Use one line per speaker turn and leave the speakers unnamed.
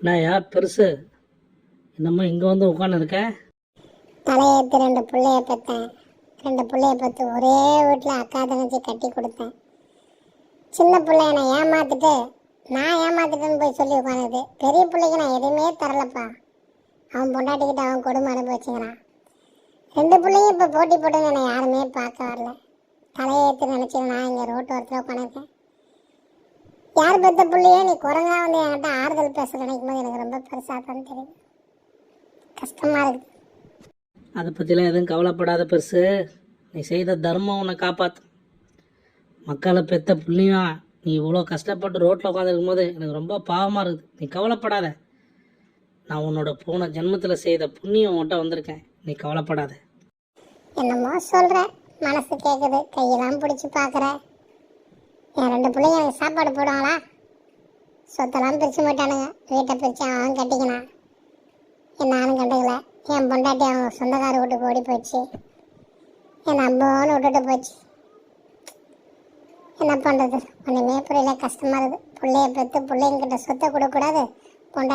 என்னய்யா பெருசு, என்னம்மா இங்கே வந்து உட்காந்துருக்க?
தலையேற்று 2 பிள்ளைய பெற்றேன். 2 பிள்ளைய பெற்று ஒரே வீட்டில் அக்கா தங்கச்சி கட்டி கொடுத்தேன். சின்ன பிள்ளை என்னை ஏமாத்திட்டு நான் ஏமாத்திட்டேன்னு போய் சொல்லி உட்காந்துது. பெரிய பிள்ளைக்கு நான் எதுவுமே தரலப்பா. அவன் பொண்டாட்டிக்கிட்ட அவன் கொடுமை அனுபவிச்சுக்கிறான். 2 பிள்ளையும் இப்போ போட்டி போட்டுன்னு என்னை யாருமே பார்க்க வரல. தலையேற்று நினச்சி நான் இங்கே ரோட்டோரத்தில் உட்காந்துருக்கேன். யார் பெற்ற பிள்ளையே நீ குரங்கா வந்து என்கிட்ட ஆறுதல் பேச நினைக்கும் போது எனக்கு ரொம்ப பெருசாக தான் தெரியுது. கஷ்டமாக இருக்குது.
அதை பற்றிலாம் எதுவும் கவலைப்படாத பெருசு. நீ செய்த தர்மம் உன்னை காப்பாற்று. மக்களை பெற்ற புண்ணியம். நீ இவ்வளோ கஷ்டப்பட்டு ரோட்டில் உட்காந்துருக்கும் போது எனக்கு ரொம்ப பாவமாக இருக்குது. நீ கவலைப்படாத. நான் உன்னோட போன ஜென்மத்தில் செய்த புண்ணியம் உன்கிட்ட வந்திருக்கேன். நீ கவலைப்படாத.
என்னமோ சொல்கிற, மனசு கேட்குது, கையெல்லாம் பிடிச்சி பார்க்குற. என் 2 பிள்ளைங்க எனக்கு சாப்பாடு போடுவாங்களா? சொத்தெல்லாம் பிரித்து போட்டானுங்க. வீட்டை பிரித்து அவன் கட்டிக்கினான், நானும் கண்டுக்கல. என் பொண்டாட்டி அவங்க சொந்தக்கார வீட்டுக்கு ஓடி போயிடுச்சு. என் அம்மாவோன்னு விட்டுட்டு போச்சு. என்ன பண்ணுறது, ஒன்றுமே புரியல. கஷ்டமாக இருக்குது. பிள்ளைய பெற்று பிள்ளைங்கிட்ட சொத்தை கொடுக்கக்கூடாது, பொண்டாட்டி